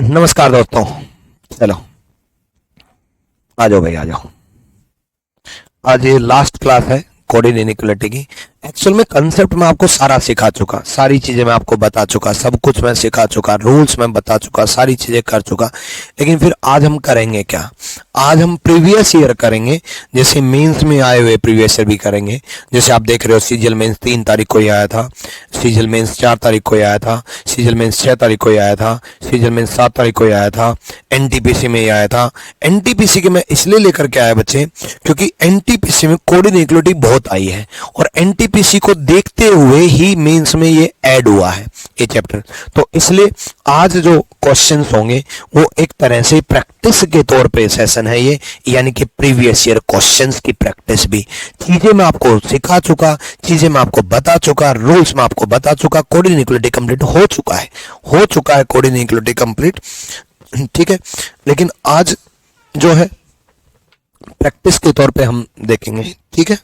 नमस्कार दोस्तों, चलो आ जाओ भाई, आ जाओ। आज ये लास्ट क्लास है कोऑर्डिनेट इनइक्वालिटी की। एक्चुअल में कंसेप्ट में आपको सारा सिखा चुका, सारी चीजें मैं आपको बता चुका, सब कुछ मैं सिखा चुका, रूल्स मैं बता चुका, सारी चीजें कर चुका। लेकिन फिर आज हम करेंगे क्या? आज हम प्रीवियस ईयर करेंगे, जैसे मेंस में आए हुए प्रीवियस ईयर भी करेंगे। जैसे आप देख रहे हो, सीजीएल मेंस 3 तारीख को ही आया था, सीजीएल मेंस 4 तारीख को ही आया था, सीजीएल मेंस 6 तारीख को ही आया था, सीजीएल मेंस 7 तारीख को ही आया था, एनटीपीसी में ही आया था। एनटीपीसी के मैं इसलिए लेकर के आया बच्चे, क्योंकि एनटीपीसी में कोऑर्डिनेट इक्वलिटी बहुत आई है और एनटीपीसी को देखते हुए ही मेंस में ये ऐड हुआ है ये चैप्टर। तो इसलिए आज जो क्वेश्चंस होंगे वो एक तरह से प्रैक्टिस के तौर पे सेशन है ये, यानी कि प्रीवियस ईयर क्वेश्चंस की प्रैक्टिस भी। चीजें मैं आपको सिखा चुका, चीजें मैं आपको बता चुका, रूल्स मैं आपको बता चुका, कोऑर्डिनेट इक्वलिटी कंप्लीट हो चुका है कोऑर्डिनेट इक्वलिटी कंप्लीट, ठीक है। लेकिन आज जो है प्रैक्टिस के तौर पे हम देखेंगे, ठीक है।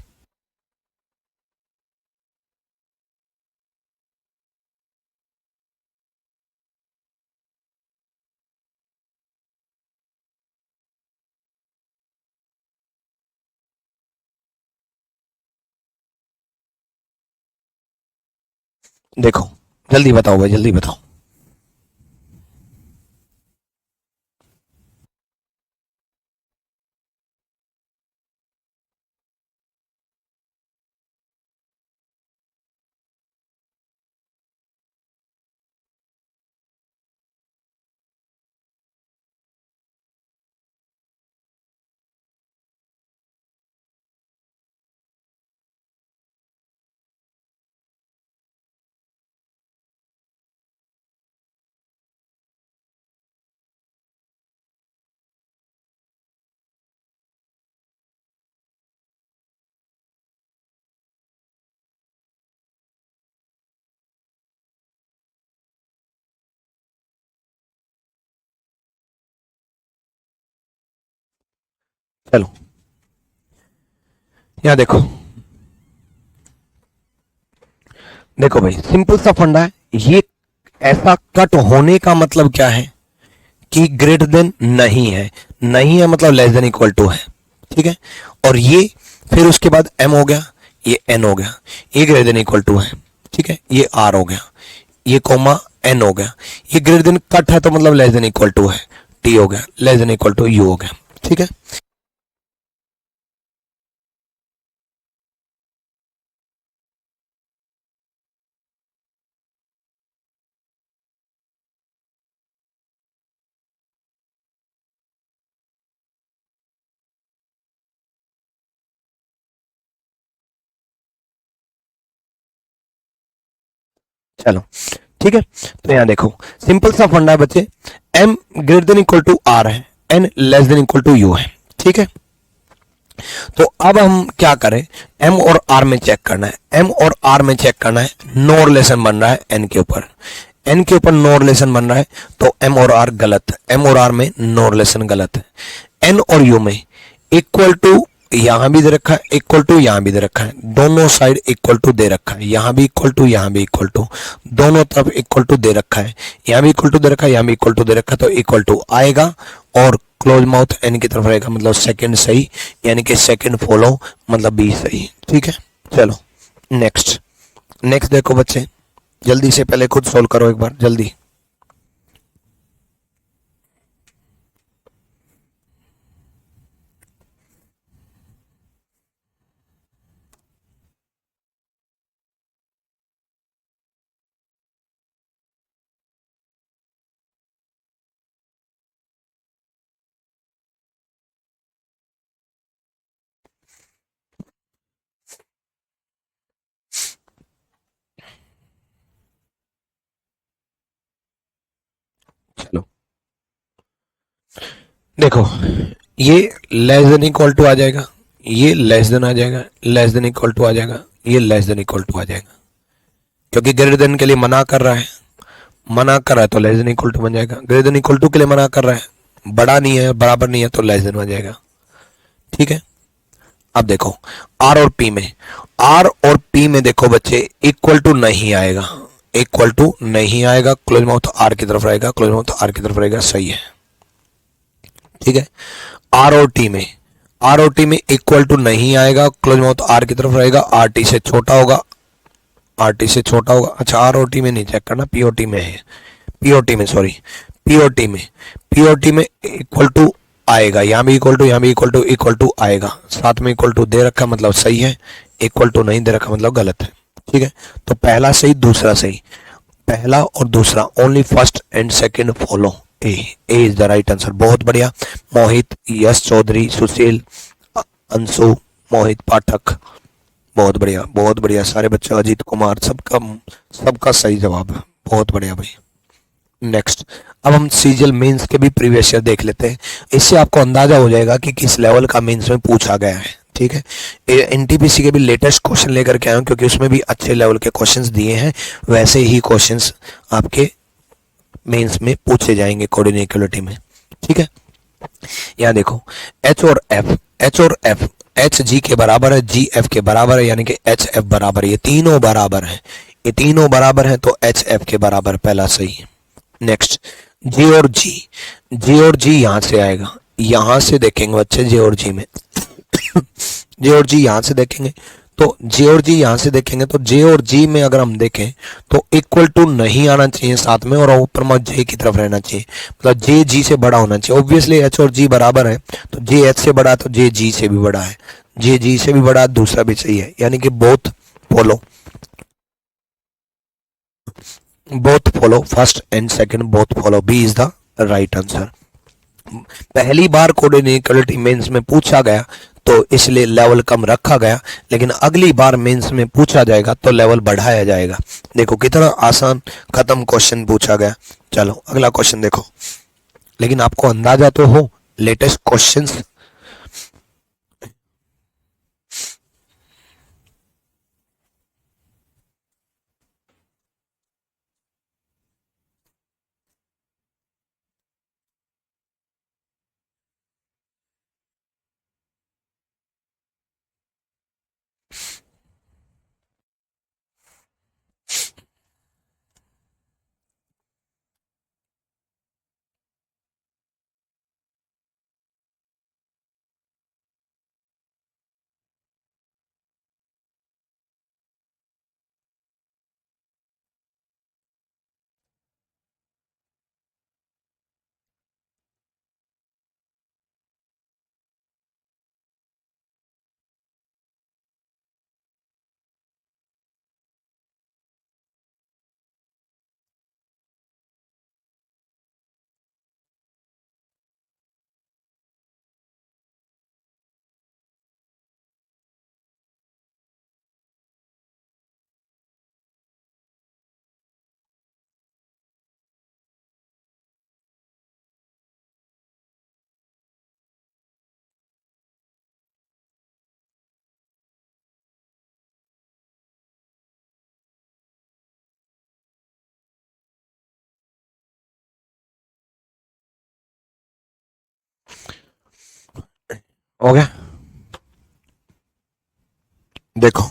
देखो, जल्दी बताओ भाई, जल्दी बताओ। चलो यहाँ देखो, देखो भाई, सिंपल सा फंडा है ये। ऐसा कट होने का मतलब क्या है कि ग्रेटर देन नहीं है, नहीं है मतलब लेस देन इक्वल टू है, ठीक है। और ये फिर उसके बाद m हो गया, ये n हो गया, ये ग्रेटर देन इक्वल टू है, ठीक है। ये r हो गया, ये कोमा n हो गया, ये ग्रेटर देन कट है तो मतलब लेस देन इक्वल टू है, t हो गया, less than equal to u हो गया, ठीक है। चलो ठीक है, तो यहां देखो सिंपल सा फंडा है बच्चे, m greater than equal to r है, n less than equal to u है, ठीक है। तो अब हम क्या करें, m और r में चेक करना है, m और r में चेक करना है, नो रिलेशन बन रहा है n के ऊपर, n के ऊपर नो रिलेशन बन रहा है, तो m और r गलत, m और r में नो रिलेशन गलत है। n और u में इक्वल टू यहां भी दे रखा है, इक्वल टू यहां भी दे रखा है, दोनों साइड इक्वल टू दे रखा है, यहां भी इक्वल टू, यहां भी इक्वल टू, दोनों तरफ इक्वल टू दे रखा है, यहां भी इक्वल टू दे रखा है, यहां भी इक्वल टू दे रखा है, तो इक्वल टू आएगा और क्लोज माउथ एन की तरफ रहेगा, मतलब सेकंड सही, यानी कि सेकंड फॉलो मतलब बी सही, ठीक है। चलो नेक्स्ट, नेक्स्ट देखो बच्चे, जल्दी से पहले खुद सोल्व करो एक बार जल्दी। चलो देखो, ये लेस देन इक्वल टू आ जाएगा, ये लेस देन आ जाएगा, लेस देन इक्वल टू आ जाएगा, ये लेस देन इक्वल टू आ जाएगा, क्योंकि ग्रेटर देन के लिए मना कर रहा है, मना कर रहा है तो लेस देन इक्वल टू बन जाएगा, ग्रेटर देन इक्वल टू के लिए मना कर रहा है, बड़ा नहीं है बराबर नहीं है तो लेस देन बन जाएगा, ठीक है। अब देखो आर और पी में, आर और पी में देखो बच्चे इक्वल टू नहीं आएगा, इक्वल टू नहीं आएगा, क्लोज माउथ आर की तरफ रहेगा, क्लोज माउथ आर की तरफ रहेगा, सही है। ठीक है। आर और टी में इक्वल टू नहीं आएगा, क्लोज माउथ आर की तरफ रहेगा, आर टी से छोटा होगा, आर टी से छोटा होगा। अच्छा आर ओ टी में नहीं चेक करना, पीओटी में है, पीओटी में सॉरी, पीओटी में इक्वल टू आएगा, यहाँ भी इक्वल टू, यहाँ भी इक्वल टू आएगा, साथ में इक्वल टू दे रखा मतलब सही है, इक्वल टू नहीं दे रखा मतलब गलत है। ठीक है। तो पहला सही दूसरा सही, पहला और दूसरा, only first and second follow, A is the right answer. बहुत बढ़िया। मोहित, यश चौधरी, सुशील, अंशु, मोहित पाठक, बहुत बढ़िया बहुत बढ़िया सारे बच्चे, अजीत कुमार, सबका सही जवाब है, बहुत बढ़िया भाई। नेक्स्ट, अब हम सीजीएल मेंस के भी प्रीवियस ईयर देख लेते हैं, इससे आपको अंदाजा हो जाएगा कि किस लेवल का मेंस में पूछा गया है। ठीक है। एनटीपीसी के भी लेटेस्ट क्वेश्चन लेकर के आया हूं, क्योंकि उसमें भी अच्छे लेवल के क्वेश्चंस दिए हैं, वैसे ही क्वेश्चंस आपके मेंस में पूछे जाएंगे कोऑर्डिनेट इक्वलिटी में। ठीक है। यहाँ देखो एच और एफ, एच जी के बराबर है, जी एफ के बराबर है, यानी कि एच एफ बराबर है, ये तीनों बराबर है, ये तीनों बराबर है, तो एच एफ के बराबर, पहला सही है। नेक्स्ट, जे और जी यहां से आएगा, यहां से देखेंगे बच्चे जे और जी में जे और जी यहां से देखेंगे, तो जे और जी यहां से देखेंगे, तो जे और जी में अगर हम देखें तो इक्वल टू नहीं आना चाहिए साथ में, और ऊपर में जे की तरफ रहना चाहिए, मतलब जे जी से बड़ा होना चाहिए। ऑब्वियसली एच और जी बराबर है, तो जे एच से बड़ा तो जे जी से भी बड़ा है, जे जी से भी बड़ा, दूसरा भी सही है, यानी कि both follow first and second both follow, B is the right answer. पहली बार कोऑर्डिनेट इक्वलिटी मेंस में पूछा गया तो इसलिए लेवल कम रखा गया, लेकिन अगली बार मेंस में पूछा जाएगा तो लेवल बढ़ाया जाएगा। देखो कितना आसान खत्म क्वेश्चन पूछा गया। चलो अगला क्वेश्चन देखो, लेकिन आपको अंदाजा तो हो लेटेस्ट क्वेश्चंस। हो गया। देखो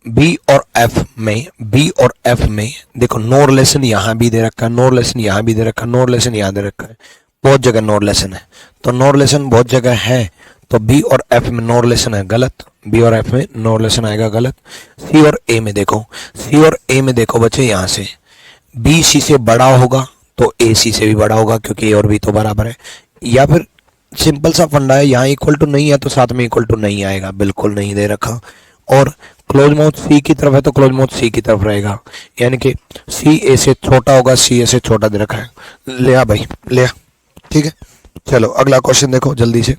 बी और एफ में देखो नोर लेसन यहां भी दे रखा है, नोर लेसन यहां भी दे रखा है, नोर लेसन यहां दे रखा है, बहुत जगह नोर लेसन है, तो नोर लेसन बहुत जगह है, तो बी और एफ में नोर लेसन है गलत, बी और एफ में नोर लेसन आएगा गलत। सी और ए में देखो बच्चे, यहां से बी सी से बड़ा होगा तो ए सी से भी बड़ा होगा, क्योंकि ए और बी तो बराबर है, या फिर सिंपल सा फंडा है, यहाँ इक्वल टू नहीं है तो साथ में इक्वल टू नहीं आएगा, बिल्कुल नहीं दे रखा, और क्लोज माउथ सी की तरफ है तो क्लोज माउथ सी की तरफ रहेगा, यानी कि सी ए से छोटा होगा, सी ए से छोटा दे रखा है, ले आ भाई ले आ। ठीक है। चलो अगला क्वेश्चन देखो, जल्दी से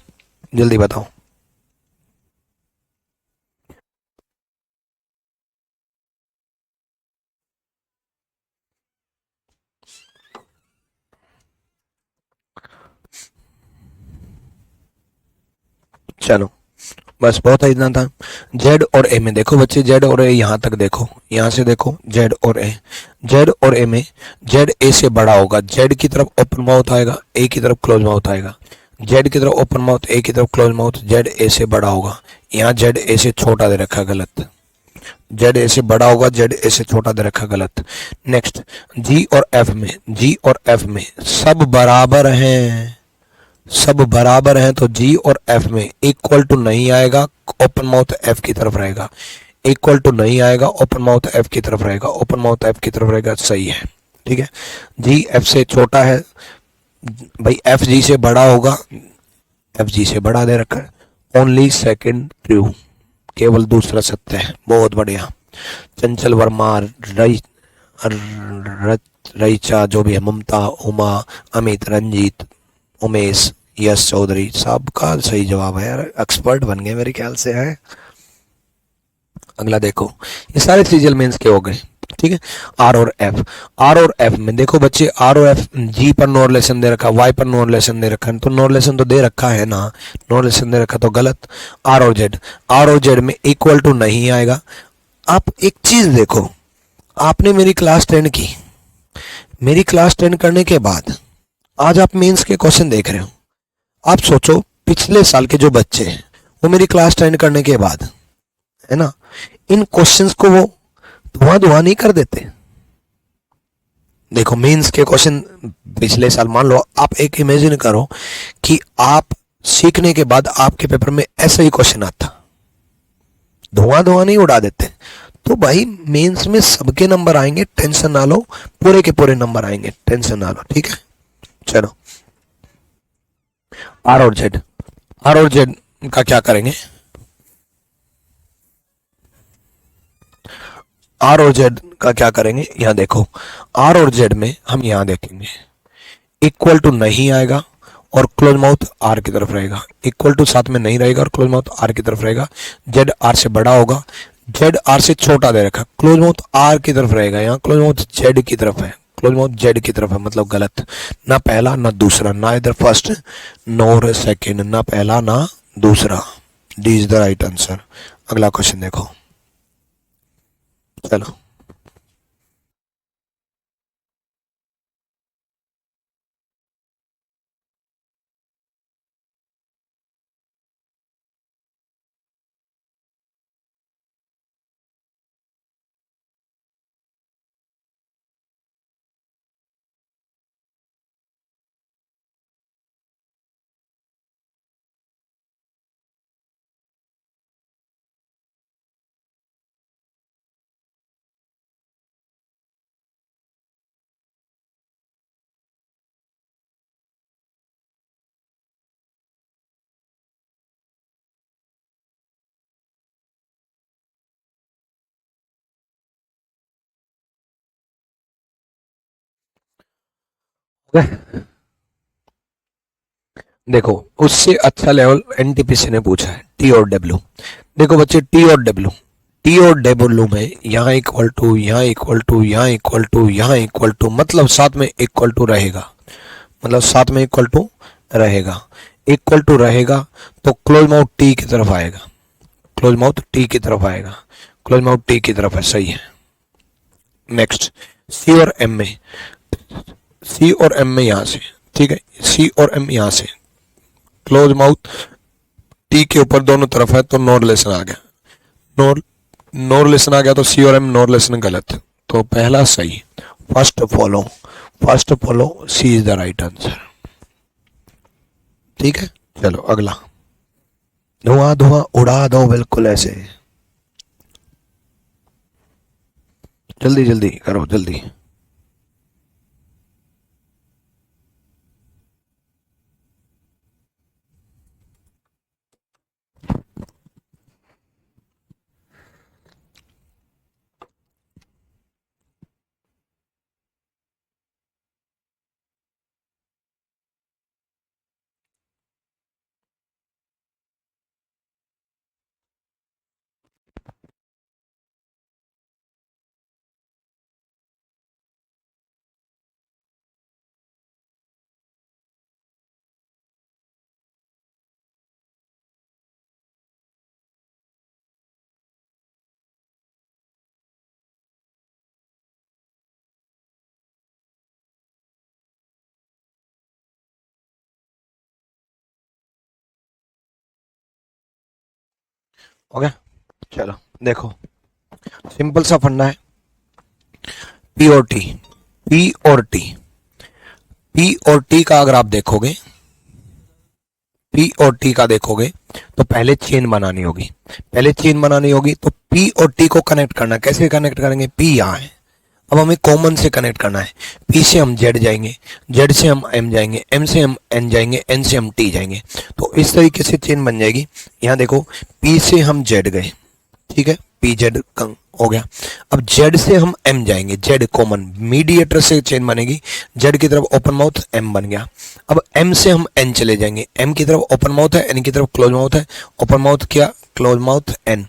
जल्दी बताओ। चलो बस बहुत है, इतना था। जेड और ए में देखो बच्चे, जेड और ए यहां तक देखो, यहां से देखो जेड और ए में जेड ए से बड़ा होगा, जेड की तरफ ओपन माउथ आएगा, ए की तरफ क्लोज माउथ आएगा, जेड की तरफ ओपन माउथ, ए की तरफ क्लोज माउथ, जेड ए से बड़ा होगा, यहाँ जेड ए से छोटा दे रखा है गलत। जेड ए से बड़ा होगा, जेड ए से छोटा दे रखा, गलत। नेक्स्ट, जी और एफ में, जी और एफ में सब बराबर हैं, सब बराबर हैं, तो जी और एफ में इक्वल टू नहीं आएगा, ओपन माउथ एफ की तरफ रहेगा। इक्वल टू नहीं आएगा, ओपन माउथ एफ की तरफ रहेगा, ओपन माउथ एफ की तरफ रहेगा, सही है। ठीक है, जी एफ से छोटा है भाई, एफ जी से बड़ा होगा, एफ जी से बड़ा दे रखा है। ओनली सेकंड ट्रू, केवल दूसरा सत्य है, बहुत बढ़िया। चंचल वर्मा, रई रईचा, जो भी है, ममता, उमा, अमित, रंजीत, उमेश, यश चौधरी, सबका सही जवाब है यार, एक्सपर्ट बन गए मेरे ख्याल से है। अगला देखो, ये सारे सीरियल मेंस के हो गए। ठीक है, आर और एफ, आर और एफ में देखो बच्चे, आर और एफ, जी पर नो रिलेशन दे रखा, वाई पर नो रिलेशन दे रखा है, तो नो रिलेशन तो दे रखा है ना, नो रिलेशन दे रखा तो गलत। आर और जेड, आर और जेड में इक्वल टू नहीं आएगा। आप एक चीज देखो, आपने मेरी क्लास 10 की, मेरी क्लास 10 करने के बाद आज आप मेंस के क्वेश्चन देख रहे हो। आप सोचो पिछले साल के जो बच्चे हैं वो मेरी क्लास 10 करने के बाद, है ना, इन क्वेश्चंस को वो धुआं धुआं नहीं कर देते। देखो मेंस के क्वेश्चन पिछले साल, मान लो आप एक इमेजिन करो कि आप सीखने के बाद आपके पेपर में ऐसा ही क्वेश्चन आता, धुआं धुआं नहीं उड़ा देते। तो भाई मेंस में सबके नंबर आएंगे, टेंशन ना लो, पूरे के पूरे नंबर आएंगे, टेंशन ना लो। ठीक है, चलो आर और जेड, आर और जेड का क्या करेंगे, आर और जेड का क्या करेंगे, यहां देखो, आर और जेड में हम यहां देखेंगे, इक्वल टू नहीं आएगा और क्लोज माउथ आर की तरफ रहेगा, इक्वल टू साथ में नहीं रहेगा और क्लोज माउथ आर की तरफ रहेगा। जेड आर से बड़ा होगा, जेड आर से छोटा दे रखा, क्लोज माउथ आर की तरफ रहेगा, यहाँ क्लोज माउथ जेड की तरफ है, क्लोज माउथ जेड की तरफ है, मतलब गलत। ना पहला ना दूसरा, ना इधर फर्स्ट नोर सेकेंड, ना पहला ना दूसरा, D is the right answer. अगला क्वेश्चन देखो, चलो देखो, उससे अच्छा लेवल एनटीपीसी ने पूछा है, टी और डब्ल्यू। देखो बच्चे, टी और डब्ल्यू, टी और डब्ल्यू में यहाँ इक्वल टू, यहाँ इक्वल टू, यहाँ इक्वल टू, यहाँ इक्वल टू, मतलब साथ में इक्वल टू रहेगा, मतलब साथ में इक्वल टू रहेगा, इक्वल टू रहेगा, तो क्लोज माउथ टी की तरफ आएगा, क्लोज माउथ टी की तरफ आएगा, क्लोज माउथ टी की तरफ है, सही है। नेक्स्ट, सी और एम में, सी और एम में यहाँ से, ठीक है, सी और एम यहाँ से, क्लोज माउथ टी के ऊपर दोनों तरफ है, तो नो रिलेशन आ गया, नो नो रिलेशन आ गया, तो सी और एम नो रिलेशन गलत, तो पहला सही। First follow, first follow, C is the right answer. ठीक है, चलो अगला, धुआं धुआं उड़ा दो बिल्कुल ऐसे, जल्दी जल्दी करो जल्दी। ओके, चलो देखो, सिंपल सा फंडा है, पी और टी, पी और टी, पी और टी का अगर आप देखोगे, पी और टी का देखोगे तो पहले चेन बनानी होगी, पहले चेन बनानी होगी तो पी और टी को कनेक्ट करना, कैसे कनेक्ट करेंगे, पी यहाँ है, अब हमें कॉमन से कनेक्ट करना है, पी से हम जेड जाएंगे, जेड से हम एम जाएंगे, एम से हम एन जाएंगे, एन से हम टी जाएंगे, तो इस तरीके से चेन बन जाएगी। यहाँ देखो पी से हम जेड गए, ठीक है, पी जेड हो गया, अब जेड से हम एम जाएंगे, जेड कॉमन मीडिएटर से चेन बनेगी, जेड की तरफ ओपन माउथ एम बन गया, अब एम से हम एन चले जाएंगे, एम की तरफ ओपन माउथ है, एन की तरफ क्लोज माउथ है, ओपन माउथ क्या, क्लोज माउथ एन,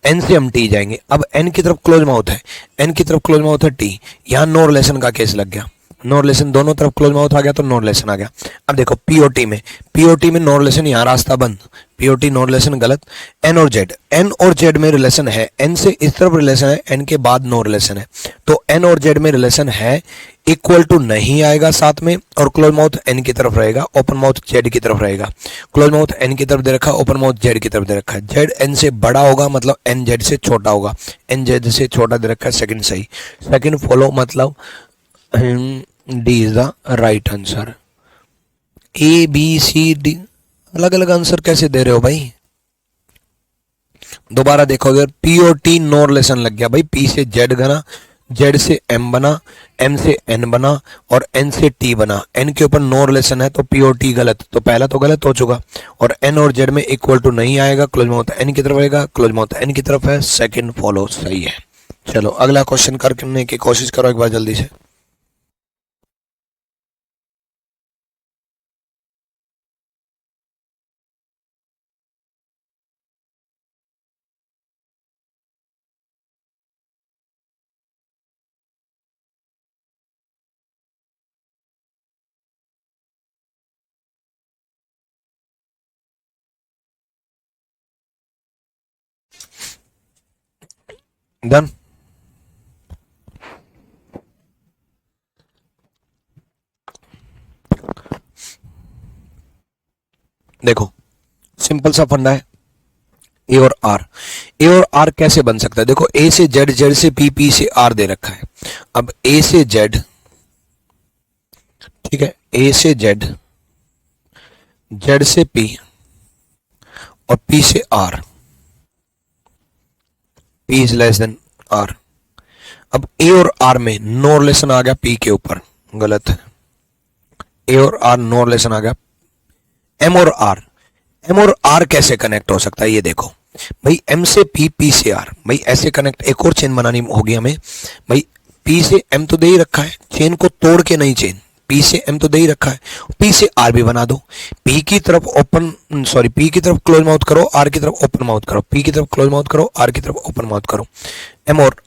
एन से हम टी जाएंगे, अब एन की तरफ क्लोज माउथ है, एन की तरफ क्लोज माउथ है टी, यहाँ नो रिलेशन का केस लग गया, नो रिलेशन दोनों तरफ क्लोज माउथ आ गया तो नो रिलेशन आ गया। अब देखो पीओटी में, पीओटी में नो रिलेशन, यहाँ रास्ता बंद, पीओटी नो रिलेशन गलत, एन और जेड, एन और जेड में रिलेशन है, एन से इस तरफ रिलेशन है, एन के बाद नो रिलेशन है, तो एन और जेड में रिलेशन है, इक्वल टू नहीं आएगा साथ में, और क्लोज माउथ एन की तरफ रहेगा, ओपन माउथ जेड की तरफ रहेगा, क्लोज माउथ एन की तरफ दे रखा है, ओपन माउथ जेड की तरफ दे रखा है, जेड एन से बड़ा होगा मतलब एन जेड से छोटा होगा, एन जेड से छोटा दे रखा है, सेकंड सही, सेकंड फॉलो मतलब D is the right answer. A B C D अलग अलग आंसर कैसे दे रहे हो भाई, दोबारा देखोगे, पी और टी नो रिलेशन लग गया भाई, पी से जेड बना, जेड से एम बना, एम से एन बना, और एन से टी बना, एन के ऊपर नो रिलेशन है तो पी और टी गलत, तो पहला तो गलत हो चुका, और एन और जेड में इक्वल टू नहीं आएगा, क्लोज माउथ एन की तरफ आएगा, क्लोज माउथ एन की तरफ है, सेकंड फॉलो सही है। चलो अगला क्वेश्चन करने की कोशिश करो एक बार जल्दी से। डन, देखो सिंपल सा फंडा है, ए और आर, ए और आर कैसे बन सकता है, देखो ए से जेड, जेड से पी, पी से आर दे रखा है, अब ए से जेड, ठीक है, ए से जेड, जेड से पी और पी से R, P is less than R, अब ए और आर में नो रिलेशन आ गया पी के ऊपर, गलत है, ए और आर नो रिलेशन आ गया, एम और आर, एम और आर कैसे कनेक्ट हो सकता है ये देखो भाई, एम से पी, पी से आर, भाई ऐसे कनेक्ट, एक और चेन बनानी होगी हमें भाई, पी से एम तो दे ही रखा है, चेन को तोड़ के नहीं, चेन पी से एम तो दे ही रखा है, पी से आर भी बना दो, पी की तरफ ओपन, सॉरी पी की तरफ क्लोज माउथ करो, आर की तरफ ओपन माउथ करो, पी की तरफ क्लोज माउथ करो, आर की तरफ ओपन माउथ करो, एम और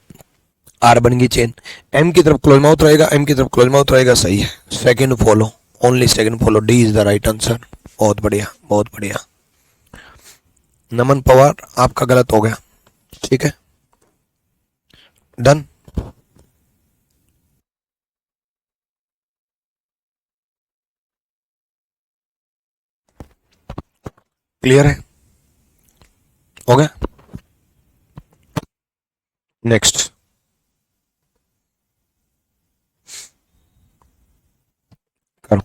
आर बन गई चेन, एम की तरफ क्लोज माउथ रहेगा, एम की तरफ क्लोज माउथ रहेगा, सही है, second follow, only second follow, D is the right answer. बहुत बढ़िया बहुत बढ़िया, नमन पवार आपका गलत हो गया, ठीक है, डन, क्लियर है, हो गया, नेक्स्ट, करो,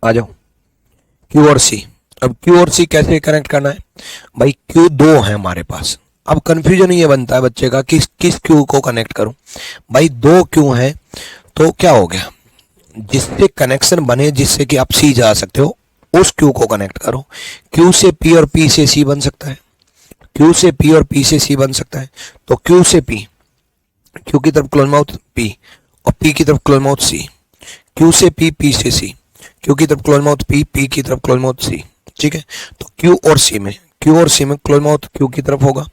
आ जाओ, क्यू और सी, अब क्यू और सी कैसे कनेक्ट करना है भाई, क्यू दो है हमारे पास, अब कंफ्यूजन ये बनता है बच्चे का कि किस क्यू को कनेक्ट करूं, भाई दो क्यू हैं तो क्या हो गया, जिससे कनेक्शन बने जिससे कि आप सी जा सकते हो उस क्यू को कनेक्ट करो, क्यू से पी और पी से सी बन सकता है, क्यू से पी और पी से सी बन सकता है, तो क्यू से पी, क्यू की तरफ क्लोज माउथ पी और पी की तरफ क्लोज माउथ सी, क्यू से पी, पी से सी, क्यू की तरफ क्लोज माउथ पी, पी की तरफ क्लोज माउथ सी, ठीक है, तो क्यू और सी में, क्यू और सी में क्लोज माउथ क्यू की तरफ होगा,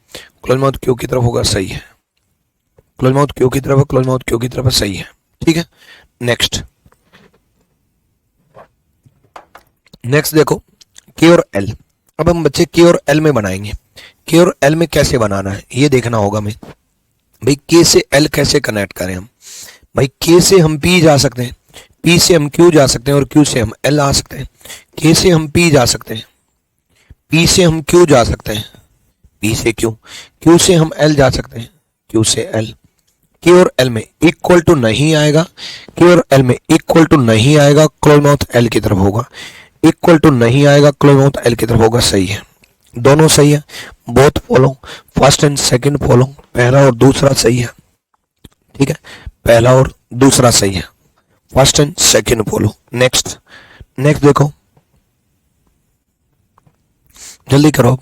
क्लोज माउथ क्यू की तरफ होगा, सही है, क्लोज माउथ क्यू की तरफ है, क्लोज माउथ क्यू की तरफ है, सही है, ठीक है, नेक्स्ट, नेक्स्ट देखो, के और एल, अब हम बच्चे के और एल में बनाएंगे। के और एल में कैसे बनाना है ये देखना होगा हमें। भाई के से एल कैसे कनेक्ट करें हम। भाई के से हम पी जा सकते हैं, पी से हम क्यू जा सकते हैं और क्यू से हम एल आ सकते हैं। के से हम पी जा सकते हैं, पी से हम क्यू जा सकते हैं, पी से क्यू, क्यू से हम एल जा सकते हैं, क्यू से एल। के और एल में इक्वल टू नहीं आएगा, के और एल में इक्वल टू नहीं आएगा, क्लोज माउथ एल की तरफ होगा। इक्वल टू नहीं आएगा, क्लोज माउथ एल की तरफ होगा। सही है, दोनों सही है। Both follow, first and second follow, पहला और दूसरा सही है। ठीक है, पहला और दूसरा सही है, first and second follow. Next, next देखो, जल्दी करो।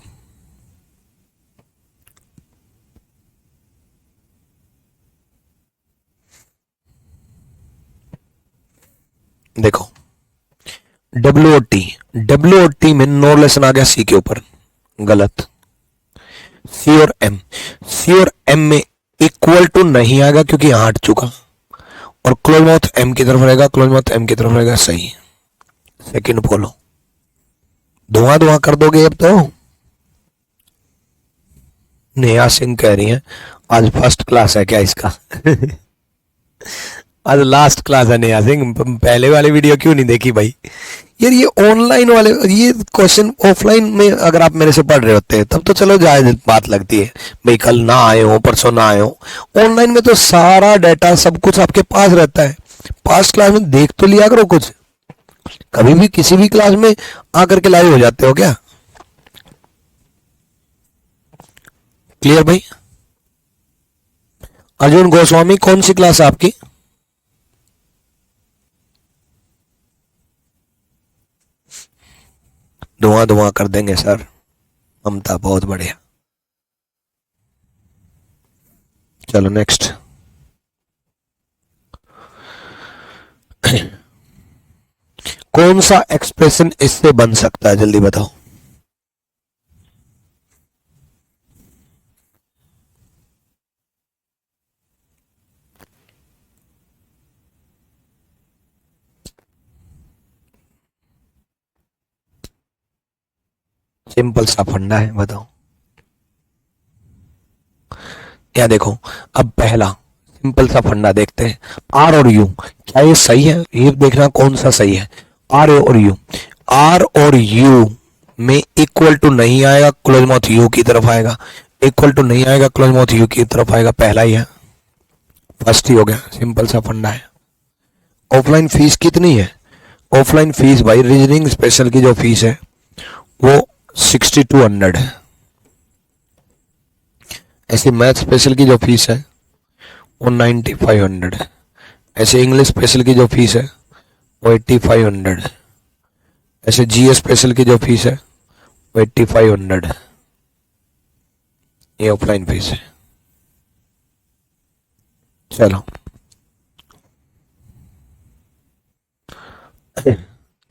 देखो WOT, WOT में नो लेसन आ गया सी के ऊपर, गलत। सी और एम, सी और एम में इक्वल टू नहीं आएगा क्योंकि यहां हट चुका, और क्लोज माउथ एम की तरफ रहेगा, क्लोज माउथ एम की तरफ रहेगा। सही, सेकंड फॉलो। धुआं धुआं कर दोगे अब तो। नेहा सिंह कह रही है आज फर्स्ट क्लास है क्या इसका? आज लास्ट क्लास है नेहा सिंह, पहले वाली वीडियो क्यों नहीं देखी भाई? यार ये ऑनलाइन वाले ये क्वेश्चन ऑफलाइन में अगर आप मेरे से पढ़ रहे होते हैं तब तो चलो जायज बात लगती है, भाई कल ना आए हो परसों ना आए हो। ऑनलाइन में तो सारा डाटा सब कुछ आपके पास रहता है। पास्ट क्लास में देख तो लिया करो कुछ, कभी भी किसी भी क्लास में आकर के लाइव हो जाते हो क्या? क्लियर भाई? अर्जुन गोस्वामी कौन सी क्लास है आपकी? धुआं धुआं कर देंगे सर। ममता बहुत बढ़िया। चलो नेक्स्ट। कौन सा एक्सप्रेशन इससे बन सकता है, जल्दी बताओ। सिंपल सा फंडा है, बताओ। क्या देखो, अब पहला सिंपल सा फंडा देखते हैं। आर और यू, क्या ये सही है? ये देखना कौन सा सही है। आर और यू, आर और यू में इक्वल टू नहीं आएगा, क्लोज माउथ यू की तरफ आएगा। इक्वल टू नहीं आएगा, क्लोज माउथ यू की तरफ आएगा। पहला ही है, फर्स्ट ही हो गया। सिंपल सा फंडा है। ऑफलाइन फीस कितनी है? ऑफलाइन फीस भाई रीजनिंग स्पेशल की जो फीस है वो 6200 है। ऐसे मैथ स्पेशल की जो फीस है वो 9500 है। ऐसे इंग्लिश स्पेशल की जो फीस है वो 8500 है। ऐसे जीएस स्पेशल की जो फीस है वो 8500 है। ये ऑफलाइन फीस है। चलो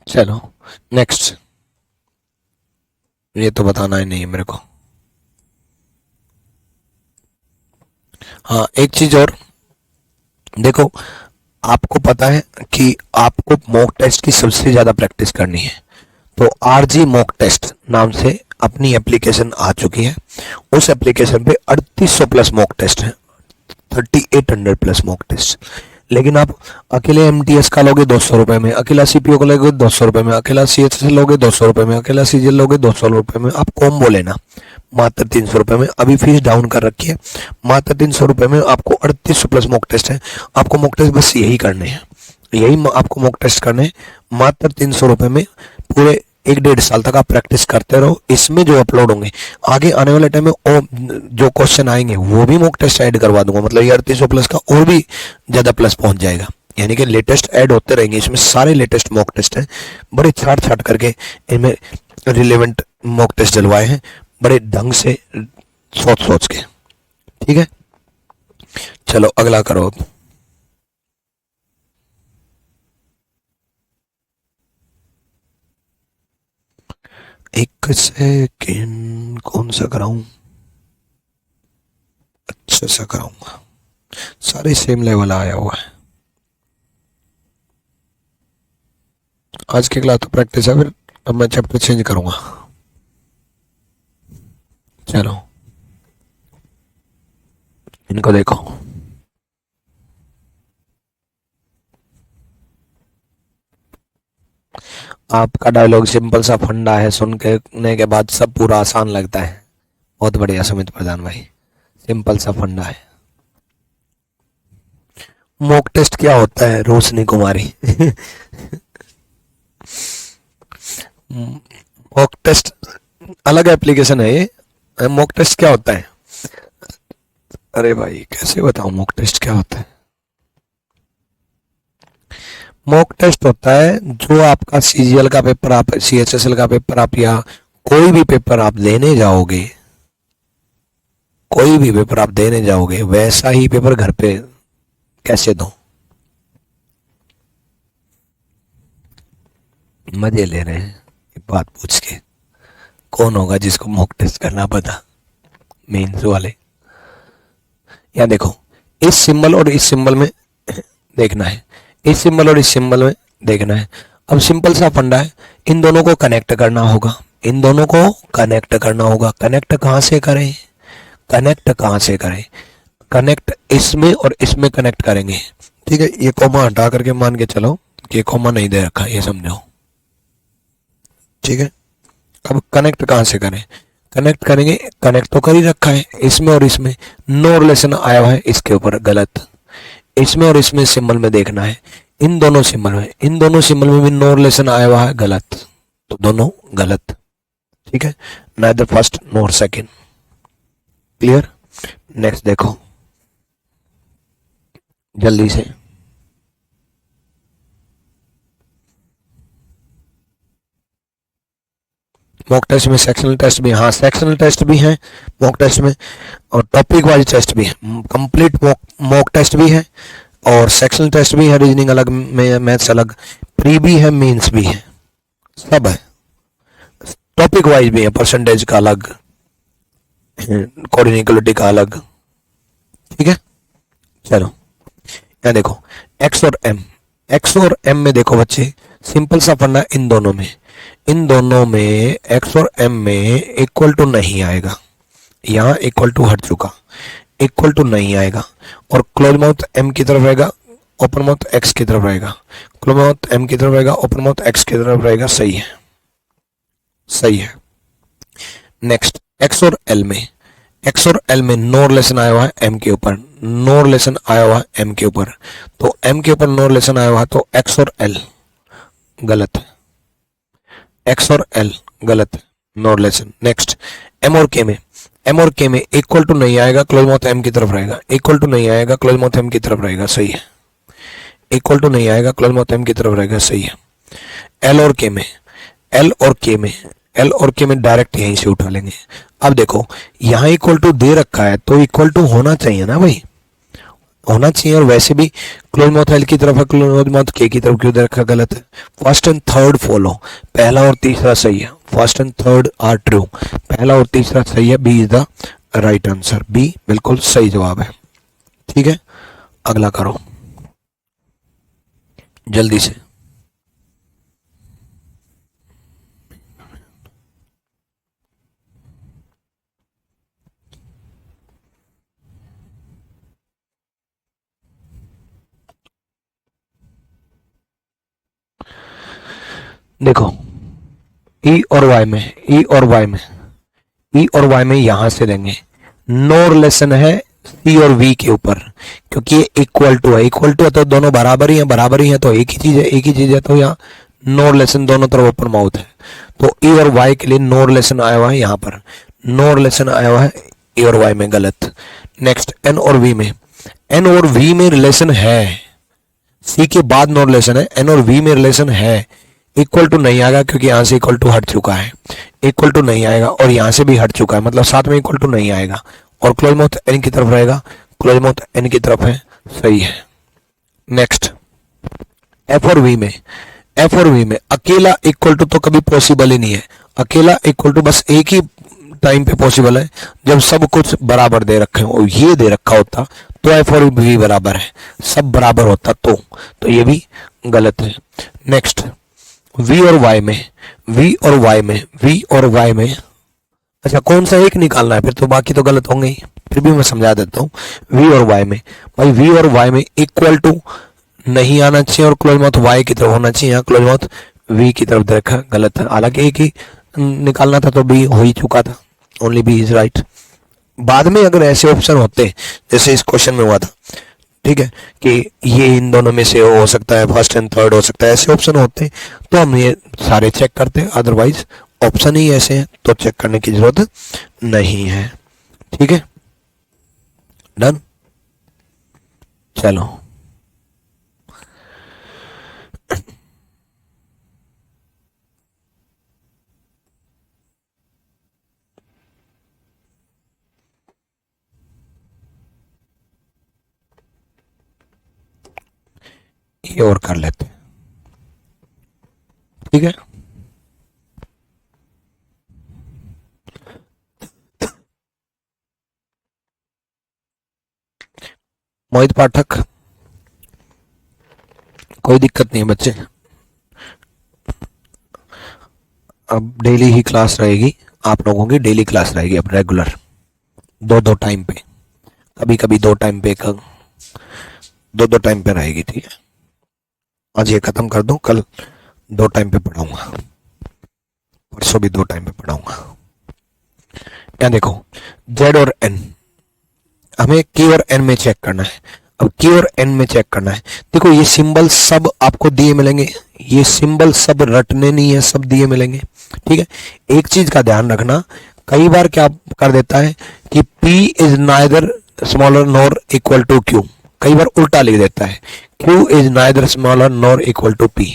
चलो नेक्स्ट। ये तो बताना ही नहीं है मेरे को। हाँ एक चीज और देखो, आपको पता है कि आपको मॉक टेस्ट की सबसे ज्यादा प्रैक्टिस करनी है, तो आरजी मॉक टेस्ट नाम से अपनी एप्लीकेशन आ चुकी है। उस एप्लीकेशन पे 3800 प्लस मॉक टेस्ट है, 3800 प्लस मॉक टेस्ट। लेकिन आप अकेले एमटीएस का लोगे 200 रुपए में, अकेला सीपीओ का लोगे 200 रुपए में, अकेला सीएचएस लोगे 200 रुपए में, अकेला सीजीएल लोगे 200 रुपए में। आप कॉम्बो लेना मात्र 300 रुपए में। अभी फीस डाउन कर रखी है, मात्र 300 रुपए में आपको 3800 प्लस मॉक टेस्ट है। आपको मॉक टेस्ट बस यही करने हैं, यही आपको मॉक टेस्ट करने हैं मात्र 300 रुपए में। पूरे 1-1.5 साल तक आप प्रैक्टिस करते रहो। इसमें जो अपलोड होंगे आगे आने वाले टाइम में जो क्वेश्चन आएंगे वो भी मॉक टेस्ट ऐड करवा दूंगा। मतलब ये 3800 प्लस का और भी ज्यादा प्लस पहुंच जाएगा, यानी कि लेटेस्ट ऐड होते रहेंगे। इसमें सारे लेटेस्ट मॉक टेस्ट हैं, बड़े छाट छाट करके इनमें रिलेवेंट मॉक टेस्ट डलवाए हैं, बड़े ढंग से सोच सोच के। ठीक है, चलो अगला करो अब। एक सेकेंड, कौन सा कराऊं? अच्छा सा कराऊंगा, सारे सेम लेवल आया हुआ है। आज की क्लास तो प्रैक्टिस है, फिर अब मैं चैप्टर चेंज करूंगा। चलो इनको देखो, आपका डायलॉग सिंपल सा फंडा है, सुनने के बाद सब पूरा आसान लगता है। बहुत बढ़िया सुमित प्रधान भाई, सिंपल सा फंडा है। मॉक टेस्ट क्या होता है रोशनी कुमारी? मॉक टेस्ट अलग एप्लीकेशन है ये। मॉक टेस्ट क्या होता है? अरे भाई कैसे बताऊं मॉक टेस्ट क्या होता है? मॉक टेस्ट होता है जो आपका सीजीएल का पेपर, आप सीएचएसएल का पेपर, आप या कोई भी पेपर आप देने जाओगे, कोई भी पेपर आप देने जाओगे, वैसा ही पेपर घर पे कैसे दो। मजे ले रहे हैं बात पूछ के। कौन होगा जिसको मॉक टेस्ट करना पता? मेंस वाले। या देखो, इस सिंबल और इस सिंबल में देखना है, इस सिंबल और इस सिंबल में देखना है। अब सिंपल सा फंडा है, इन दोनों को कनेक्ट करना होगा, इन दोनों को कनेक्ट करना होगा। कनेक्ट कहां से करें? कनेक्ट कहां से करें? कनेक्ट इसमें और इसमें कनेक्ट करेंगे। ठीक है, ये कॉमा हटा करके मान के चलो कि कॉमा नहीं दे रखा, ये समझो। ठीक है, अब कनेक्ट कहां से करें? कनेक्ट करेंगे, कनेक्ट तो कर ही रखा है इसमें और इसमें, नो रिलेशन आया हुआ है इसके ऊपर, गलत। इसमें और इसमें सिंबल में देखना है, इन दोनों सिंबल में, इन दोनों सिंबल में भी नो रिलेशन आया हुआ है, गलत, तो दोनों गलत। ठीक है, neither first nor second. Clear? Next देखो जल्दी से। मॉक टेस्ट में सेक्शनल टेस्ट भी, हाँ सेक्शनल टेस्ट भी है मॉक टेस्ट में, और टॉपिक वाइज टेस्ट भी है, कंप्लीट मॉक टेस्ट भी है, और सेक्शनल टेस्ट भी है, रीजनिंग अलग, मैथ्स अलग, प्री भी है, मेंस भी है, सब है। टॉपिक वाइज भी है, परसेंटेज का अलग, कोऑर्डिनेटिविटी का अलग। ठीक है, चलो यहाँ देखो एक्स और एम, एक्स और एम में देखो बच्चे, सिंपल सा फंडा, इन दोनों में, इन दोनों में एक्स और एम में इक्वल टू नहीं आएगा, यहाँ इक्वल टू हट चुका, इक्वल टू नहीं आएगा, और क्लोज माउथ एम की तरफ रहेगा, ओपन माउथ एक्स की तरफ रहेगा, क्लोज माउथ एम की तरफ रहेगा, ओपन माउथ एक्स की तरफ रहेगा। सही है, सही है। नेक्स्ट एक्स और एल में, एक्स और एल में नो रिलेशन आया हुआ है एम के ऊपर, नो रिलेशन आया हुआ है एम के ऊपर, तो एम के ऊपर नो रिलेशन आया हुआ है, तो एक्स और एल गलत है, एक्स और एल गलत है, नो रिलेशन। नेक्स्ट एम और के में, एम और के में इक्वल टू नहीं आएगा, क्लोज माउथ एम की तरफ रहेगा, इक्वल टू नहीं आएगा, क्लोज माउथ एम की तरफ रहेगा। सही है, इक्वल टू नहीं आएगा, क्लोज माउथ एम की तरफ रहेगा। सही है। एल और के में, एल और के में, एल और के में डायरेक्ट यहीं से उठा लेंगे। अब देखो यहाँ इक्वल टू दे रखा है तो इक्वल टू होना चाहिए ना भाई, होना चाहिए, और वैसे भी क्लोज माउथ एल की तरफ है, क्लोज माउथ के की तरफ क्यों दे रखा? गलत है। फर्स्ट एंड थर्ड फॉलो, पहला और तीसरा सही है, first and third are true, पहला और तीसरा सही है, B is the right answer, B बिल्कुल सही जवाब है। ठीक है, अगला करो जल्दी से। देखो ई और वाई में, ई और वाई में, ई और वाई में यहां से देंगे, नो रिलेशन है सी और वी के ऊपर, क्योंकि ये इक्वल टू है, इक्वल टू है तो दोनों बराबर ही है, बराबर ही है तो एक ही चीज है, एक ही चीज है, तो यहाँ नो रिलेशन, दोनों तरफ ओपन माउथ है, तो ई और वाई के लिए नो रिलेशन आया हुआ है, यहाँ पर नो रिलेशन आया हुआ है ई और वाई में, गलत। नेक्स्ट एन और वी में, एन और वी में रिलेशन है, सी के बाद नो रिलेशन है, एन और वी में रिलेशन है, इक्वल टू नहीं आएगा क्योंकि यहां से इक्वल टू हट चुका है, इक्वल टू नहीं आएगा, और यहां से भी हट चुका है, मतलब साथ में इक्वल टू नहीं आएगा, और क्लोज माउथ एन की तरफ रहेगा, क्लोज माउथ एन की तरफ है। सही है। नेक्स्ट एफ और वी में, एफ और वी में अकेला इक्वल टू तो कभी पॉसिबल ही नहीं है, अकेला इक्वल टू बस एक ही टाइम पे पॉसिबल है जब सब कुछ बराबर दे रखे हो, और ये दे रखा होता तो एफ और वी बराबर है, सब बराबर होता तो ये भी गलत है। नेक्स्ट वी और वाई में, वी और वाई में, वी और वाई में अच्छा कौन सा एक निकालना है, फिर तो बाकी तो गलत होंगे ही, फिर भी मैं समझा देता हूँ। वी और वाई में, भाई वी और वाई में इक्वल टू नहीं आना चाहिए और क्लोज माउथ वाई की तरफ होना चाहिए, यहाँ क्लोज माउथ वी की तरफ देखा, गलत है। हालांकि एक ही निकालना था तो बी हो ही चुका था, ओनली बी इज राइट। बाद में अगर ऐसे ऑप्शन होते जैसे इस क्वेश्चन में हुआ था, ठीक है, कि ये इन दोनों में से हो सकता है, फर्स्ट एंड थर्ड हो सकता है, ऐसे ऑप्शन होते तो हम ये सारे चेक करते, अदरवाइज ऑप्शन ही ऐसे हैं तो चेक करने की जरूरत नहीं है। ठीक है, डन। चलो ये और कर लेते हैं। ठीक है, मोहित पाठक, कोई दिक्कत नहीं है बच्चे, अब डेली ही क्लास रहेगी, आप लोगों की डेली क्लास रहेगी अब रेगुलर, दो दो टाइम पे, कभी कभी दो टाइम पे, दो दो टाइम पे रहेगी। ठीक है, आज ये खत्म कर दूं, कल दो टाइम पे पढ़ाऊंगा, परसों भी दो टाइम पे पढ़ाऊंगा। यहाँ देखो जेड और एन, हमें के और एन में चेक करना है। अब के और एन में चेक करना है, देखो ये सिंबल सब आपको दिए मिलेंगे, ये सिंबल सब रटने नहीं है, सब दिए मिलेंगे। ठीक है, एक चीज का ध्यान रखना, कई बार क्या कर देता है कि P is neither smaller nor equal to Q, कई बार उल्टा लिख देता है, Q is neither smaller nor equal to P।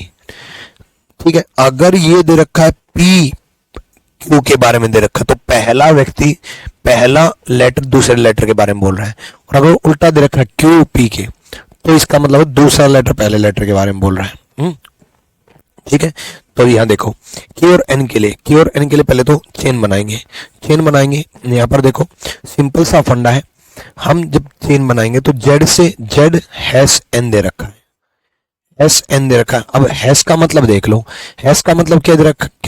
ठीक है, अगर ये दे रखा है P Q के बारे में दे रखा तो पहला व्यक्ति पहला लेटर दूसरे लेटर के बारे में बोल रहा है, और अगर उल्टा दे रखा है Q P के तो इसका मतलब दूसरा लेटर पहले लेटर के बारे में बोल रहा है। ठीक है, तो यहाँ देखो के और एन के लिए, के और एन के लिए पहले तो चेन बनाएंगे, चेन बनाएंगे। यहाँ पर देखो सिंपल सा फंडा है, हम जब चेन बनाएंगे तो जेड से जेड हैश एन दे रखा है, एस एन दे रखा है। अब हैश का मतलब देख लो, हैश का मतलब क्या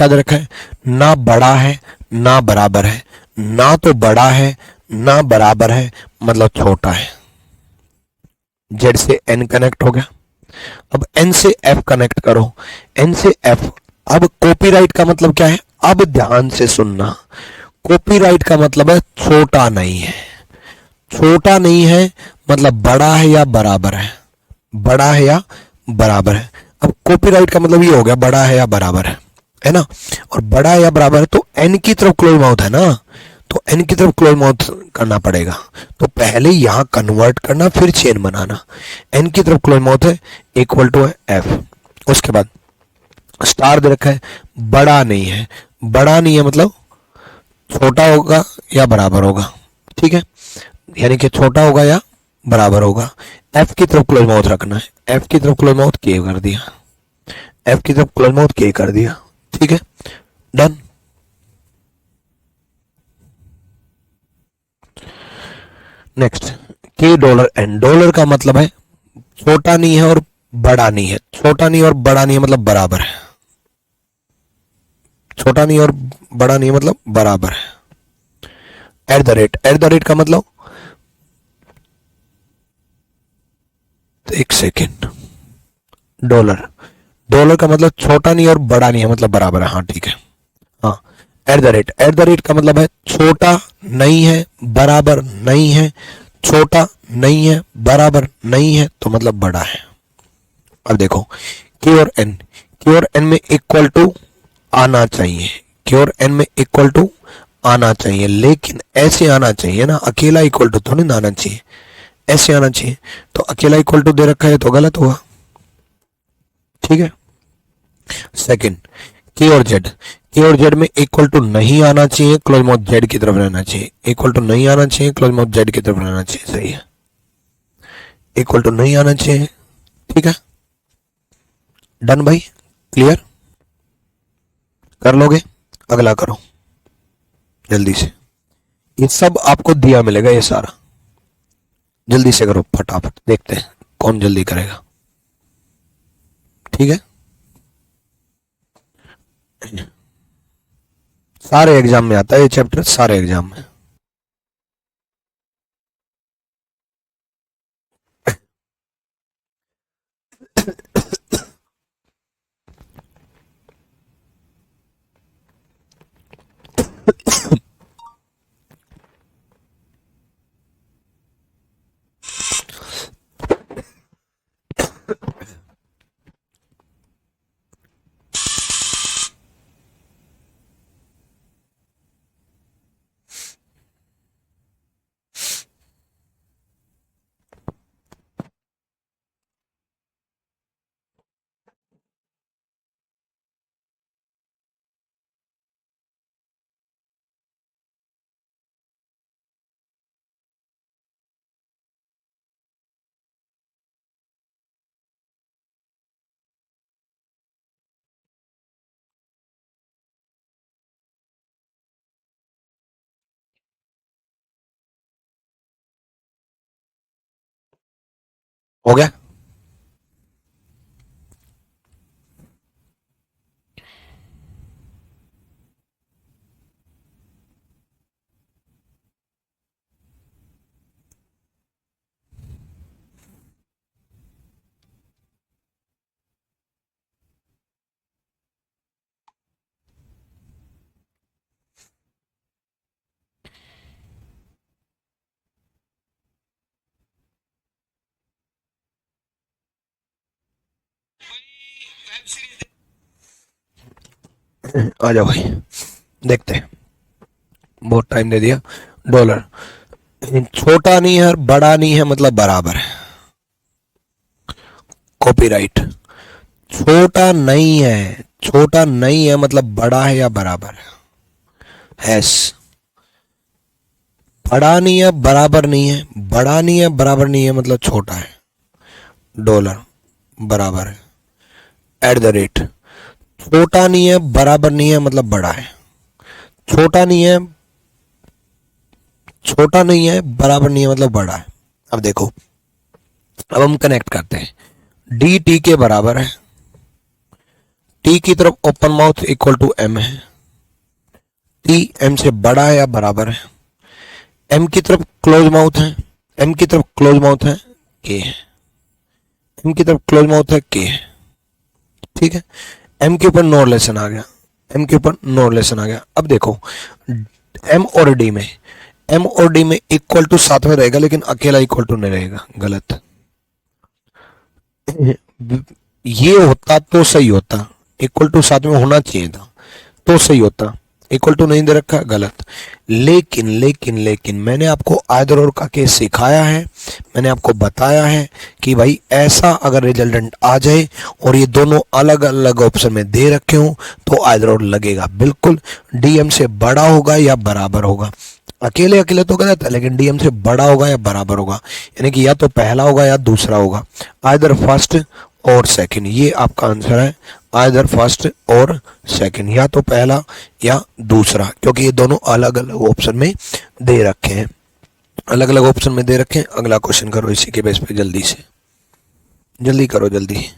दे रखा है, ना बड़ा है ना बराबर है, ना तो बड़ा है ना बराबर है, मतलब छोटा है। जेड से एन कनेक्ट हो गया, अब एन से एफ कनेक्ट करो, एन से एफ। अब कॉपीराइट का मतलब क्या है, अब ध्यान से सुनना, कॉपीराइट का मतलब है छोटा नहीं है, छोटा नहीं है मतलब बड़ा है या बराबर है, बड़ा है या बराबर है। अब कॉपीराइट का मतलब ये हो गया बड़ा है या बराबर है ना, और बड़ा है या बराबर है तो एन की तरफ क्लोज माउथ है ना, तो एन की तरफ क्लोज माउथ करना पड़ेगा, तो पहले यहां कन्वर्ट करना फिर चेन बनाना। एन की तरफ क्लोज माउथ है, इक्वल टू है एफ, उसके बाद स्टार दे रखा है, बड़ा नहीं है, बड़ा नहीं है मतलब छोटा होगा या बराबर होगा। ठीक है, यानी कि छोटा होगा या बराबर होगा। एफ की तरफ क्लोज माउथ रखना है, एफ की तरफ क्लोज माउथ के कर दिया, एफ की तरफ क्लोज माउथ के कर दिया। ठीक है, डन। नेक्स्ट के डॉलर एन, डॉलर का मतलब है छोटा नहीं है और बड़ा नहीं है, छोटा नहीं और बड़ा नहीं है मतलब बराबर है, छोटा नहीं और बड़ा नहीं है मतलब बराबर है। एट द रेट का मतलब, एक सेकेंड, डॉलर, डॉलर का मतलब छोटा नहीं और बड़ा नहीं है मतलब बराबर है, हाँ ठीक है। हाँ, एट द रेट का मतलब है छोटा नहीं है बराबर नहीं है, छोटा नहीं है बराबर नहीं है तो मतलब बड़ा है। अब देखो के और एन, के और एन में इक्वल टू आना चाहिए, के और एन में इक्वल टू आना चाहिए, लेकिन ऐसे आना चाहिए ना, अकेला इक्वल टू थोड़ी ना आना चाहिए, ऐसे आना चाहिए। तो अकेला इक्वल टू दे रखा है तो गलत हुआ। ठीक है, सेकंड के और जेड में इक्वल टू नहीं आना चाहिए, क्लोज माउथ जेड की तरफ रहना चाहिए, इक्वल टू नहीं आना चाहिए, क्लोज माउथ जेड की तरफ रहना चाहिए, सही है, इक्वल टू नहीं आना चाहिए। ठीक है, डन भाई, क्लियर, कर लोगे, अगला करो जल्दी से, ये सब आपको दिया मिलेगा ये सारा, जल्दी से करो फटाफट, देखते हैं कौन जल्दी करेगा। ठीक है, सारे एग्जाम में आता है ये चैप्टर, सारे एग्जाम में। हो गया? आ जाओ भाई, देखते हैं, बहुत टाइम दे दिया। डॉलर छोटा नहीं है और बड़ा नहीं है, मतलब बराबर है। कॉपीराइट छोटा नहीं है, छोटा नहीं है मतलब बड़ा है या बराबर है। हैस बड़ा नहीं है बराबर नहीं है, बड़ा नहीं है बराबर नहीं है मतलब छोटा है। डॉलर बराबर है। एट द रेट छोटा नहीं है बराबर नहीं है मतलब बड़ा है। छोटा नहीं है, छोटा नहीं है बराबर नहीं है मतलब बड़ा है। अब देखो, अब हम कनेक्ट करते हैं। डी टी के बराबर है। टी की तरफ open mouth equal to M है। टी एम से बड़ा है या बराबर है। एम की तरफ क्लोज माउथ है, एम की तरफ क्लोज माउथ है के है, एम की तरफ क्लोज माउथ है के है। ठीक है, एम के ऊपर नो रिलेशन आ गया, एम के ऊपर नो रिलेशन आ गया। अब देखो, एम और डी में, एम और डी में इक्वल टू साथ में रहेगा लेकिन अकेला इक्वल टू नहीं रहेगा, गलत। ये होता तो सही होता, इक्वल टू साथ में होना चाहिए था तो सही होता, इक्वल टू नहीं दे रखा, गलत। लेकिन लेकिन लेकिन मैंने आपको आइदर और का केस सिखाया है, मैंने आपको बताया है कि भाई ऐसा अगर रिजल्टेंट आ जाए और ये दोनों अलग अलग ऑप्शन में दे रखे हो तो आइदर और लगेगा, बिल्कुल डीएम से बड़ा होगा या बराबर होगा। अकेले अकेले तो गलत है, लेकिन डीएम से बड़ा होगा या बराबर होगा, यानी कि या तो पहला होगा या दूसरा होगा, आइदर फर्स्ट और सेकंड। ये आपका आंसर है, आइदर फर्स्ट और सेकंड, या तो पहला या दूसरा, क्योंकि ये दोनों अलग अलग ऑप्शन में दे रखे हैं, अलग अलग ऑप्शन में दे रखे हैं। अगला क्वेश्चन करो इसी के बेस पे, जल्दी से, जल्दी करो जल्दी।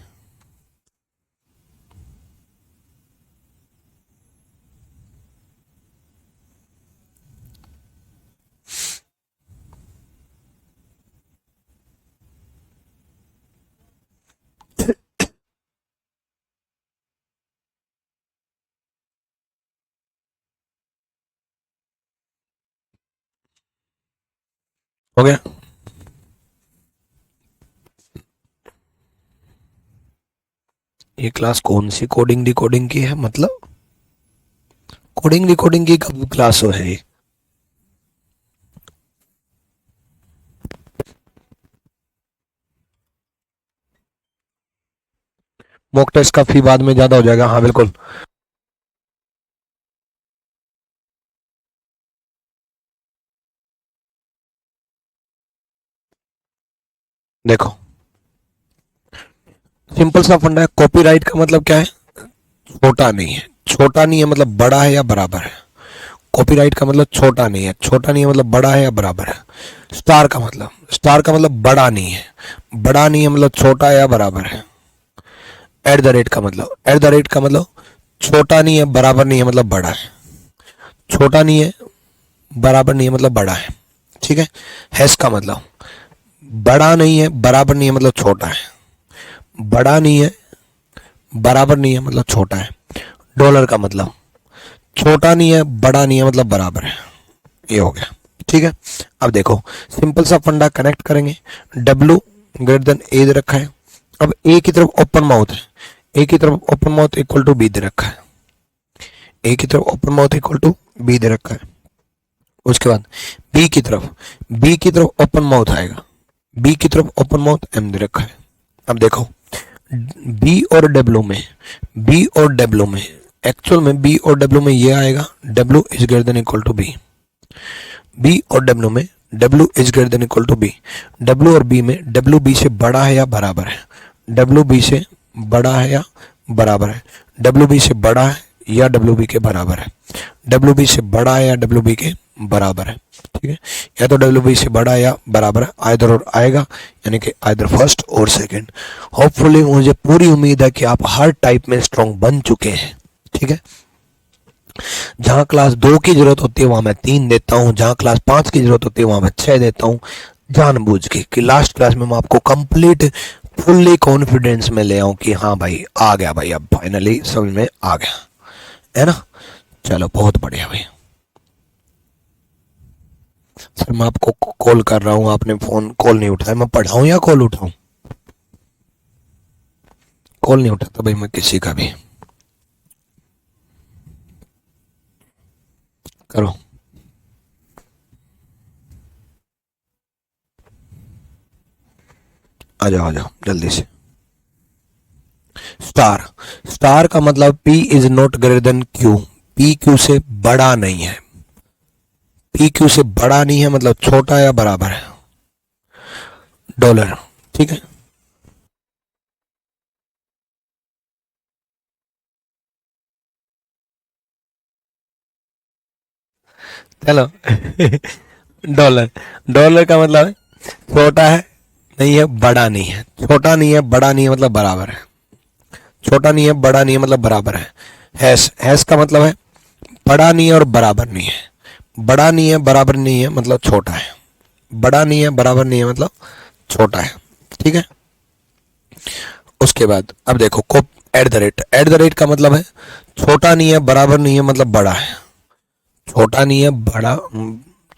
हो गया? ये क्लास कौन सी कोडिंग डिकोडिंग की है, मतलब कोडिंग डिकोडिंग की कब क्लास हो है ये? मॉक टेस्ट का फी बाद में ज्यादा हो जाएगा, हाँ बिल्कुल। देखो, सिंपल सा फंडा है। कॉपीराइट का मतलब क्या है? छोटा नहीं है, छोटा नहीं है मतलब बड़ा है या बराबर है। कॉपीराइट का मतलब छोटा नहीं है, छोटा नहीं है मतलब बड़ा है या बराबर है। स्टार का मतलब, स्टार का मतलब बड़ा नहीं है, बड़ा नहीं है मतलब छोटा है या बराबर है। एट द रेट का मतलब, एट द रेट का मतलब छोटा नहीं है बराबर नहीं है मतलब बड़ा है। छोटा नहीं है, बराबर नहीं है मतलब बड़ा है, ठीक है। हैश का मतलब बड़ा नहीं है, बराबर नहीं है मतलब छोटा है, बड़ा नहीं है, बराबर नहीं है मतलब छोटा है। डॉलर का मतलब छोटा नहीं है, बड़ा नहीं है मतलब बराबर है। ये हो गया, ठीक है। अब देखो सिंपल सा फंडा कनेक्ट करेंगे। डब्ल्यू ग्रेटर देन ए दे रखा है। अब ए की तरफ ओपन माउथ है, ए की तरफ open mouth equal to B दे रखा है, ए की तरफ open mouth equal to B दे रखा है। उसके बाद बी की तरफ, बी की तरफ ओपन माउथ आएगा, बी की तरफ ओपन माउथ एम दे रखा है। अब देखो बी और डब्ल्यू में, बी और डब्ल्यू में एक्चुअल में बी और डब्ल्यू में ये आएगा W is greater than equal to B. B और डब्ल्यू में W is greater than equal to B. W और बी में डब्ल्यू बी से बड़ा है या बराबर है, डब्ल्यू बी से बड़ा है या बराबर है, डब्ल्यू बी से बड़ा है या डब्ल्यू बी के बराबर है, डब्ल्यू बी से बड़ा है या डब्ल्यू बी के बराबर है, ठीक है। या तो डब्ल्यू बी से बड़ा है या बराबर है, आइदर और आएगा, यानी कि आइदर फर्स्ट और सेकंड। होपफुली मुझे पूरी उम्मीद है कि आप हर टाइप में स्ट्रांग बन चुके हैं, ठीक है। जहां क्लास 2 की जरूरत होती है वहां मैं 3 देता हूं, जहां क्लास 5 की जरूरत होती है वहां मैं 6 देता हूं, जानबूझ के कि लास्ट क्लास में मैं आपको कंप्लीट फुल्ली कॉन्फिडेंस में ले आऊं कि हाँ भाई आ गया, भाई अब फाइनली समझ में आ गया, है ना। चलो बहुत बढ़िया भाई। सर मैं आपको कॉल कर रहा हूँ, आपने फोन कॉल नहीं उठाया, मैं पढ़ाऊं या कॉल उठाऊं? कॉल नहीं उठाता भाई मैं किसी का भी। करो, आ जाओ जल्दी से। स्टार, स्टार का मतलब P is not greater then Q, P Q से बड़ा नहीं है, P Q से बड़ा नहीं है मतलब छोटा या बराबर है। डॉलर, ठीक है। चलो डॉलर, डॉलर का मतलब है छोटा है नहीं है बड़ा नहीं है, छोटा नहीं है बड़ा नहीं है मतलब बराबर है, छोटा नहीं है बड़ा नहीं है मतलब बराबर है। हैश, हैश का मतलब है बड़ा नहीं है और बराबर नहीं है, बड़ा नहीं है बराबर नहीं है मतलब छोटा है, बड़ा नहीं है बराबर नहीं है मतलब छोटा है, ठीक है। उसके बाद अब देखो को at the rate, at the rate का मतलब है छोटा नहीं है बराबर नहीं है मतलब बड़ा है, छोटा नहीं है बड़ा,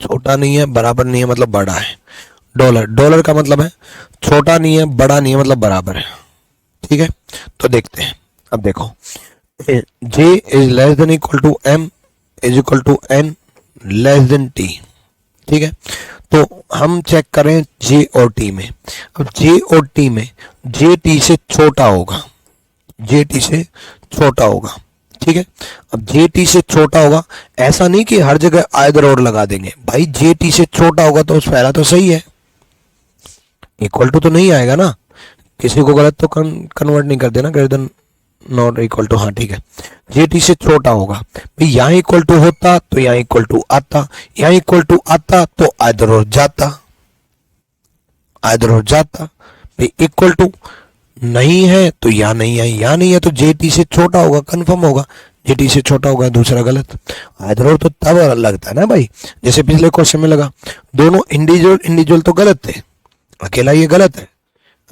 छोटा नहीं है बराबर नहीं है मतलब बड़ा है। डॉलर, डॉलर का मतलब है छोटा नहीं है बड़ा नहीं है मतलब बराबर है, ठीक है। तो देखते हैं, अब देखो J is less than equal to M is equal to N less than T, ठीक है। तो हम चेक करें जे और टी में, अब जे और टी में जे टी से छोटा होगा, जे टी से छोटा होगा, ठीक है। अब जे टी से छोटा होगा, ऐसा नहीं कि हर जगह आइदर और लगा देंगे भाई, जे टी से छोटा होगा तो उस पहला तो सही है, इक्वल टू तो नहीं आएगा ना, किसी को गलत तो कन्वर्ट नहीं कर देना greater than not equal to, हाँ ठीक है। जे टी से छोटा होगा भाई, यहाँ इक्वल टू होता तो यहाँ इक्वल टू आता, यहाँ इक्वल टू आता तो आइदर और जाता, आइदर और जाता भाई, इक्वल टू नहीं है तो यहाँ नहीं है, यहाँ नहीं है तो जे टी से छोटा होगा, कंफर्म होगा, जे टी से छोटा होगा, दूसरा गलत। आइदर और तो तब लगता है ना भाई, जैसे पिछले क्वेश्चन में लगा, दोनों इंडिविजुअल इंडिविजुअल तो गलत थे, अकेला ये गलत है,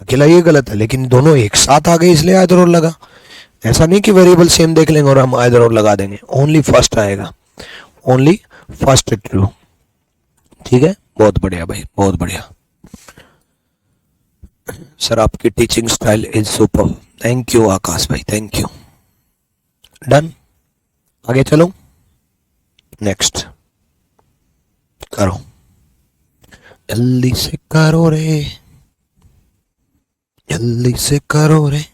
अकेला ये गलत है, लेकिन दोनों एक साथ आ गए इसलिए आइदर और लगा। ऐसा नहीं कि वेरिएबल सेम देख लेंगे और हम आइदर और लगा देंगे, ओनली फर्स्ट आएगा, ओनली फर्स्ट ट्रू, ठीक है। बहुत बढ़िया भाई, बहुत बढ़िया सर, आपकी teaching style is super, thank you Akash भाई, थैंक यू। डन, आगे चलो, नेक्स्ट करो, जल्दी से करो रे, जल्दी से करो रे।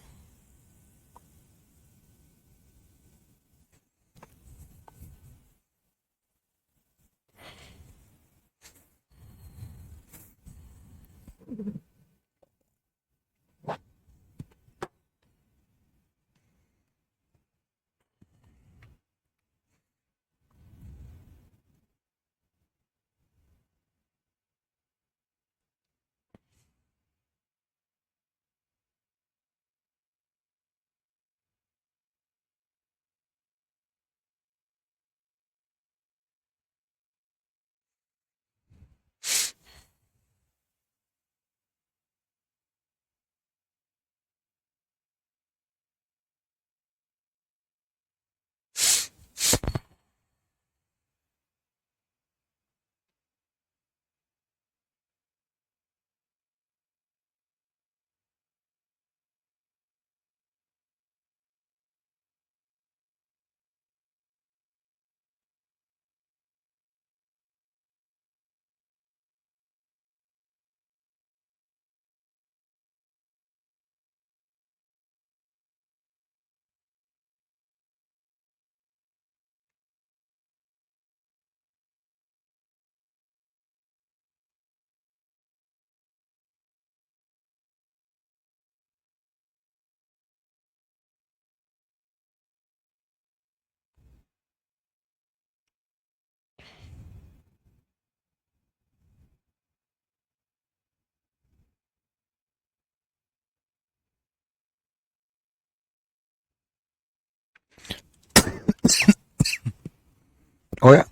हो गया।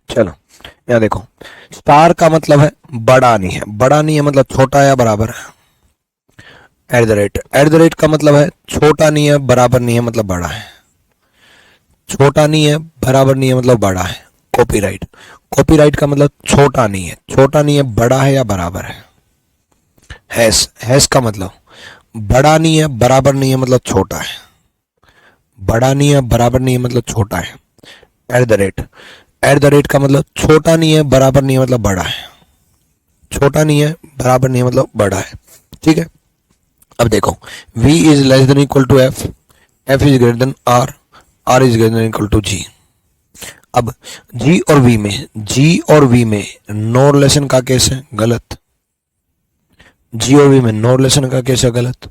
चलो यहाँ देखो, स्टार का मतलब है बड़ा नहीं है, बड़ा नहीं है मतलब छोटा या बराबर है। एट द रेट का मतलब है छोटा नहीं है बराबर नहीं है मतलब बड़ा है। छोटा नहीं है बराबर नहीं है मतलब बड़ा है। कॉपीराइट, कॉपीराइट का मतलब छोटा नहीं है, छोटा नहीं है बड़ा है या बराबर है। हैश का मतलब बड़ा नहीं है बराबर नहीं है मतलब छोटा है, बड़ा नहीं है बराबर नहीं है मतलब छोटा है। एट द रेट का मतलब छोटा नहीं है बराबर नहीं है मतलब बड़ा है, छोटा नहीं है बराबर नहीं है मतलब बड़ा है। ठीक है, अब देखो, v is less than equal to f, f is greater than r, r is greater than equal to g। अब g और v में, g और v में नो रिलेशन का केस है गलत, g और v में नो रिलेशन का केस है गलत।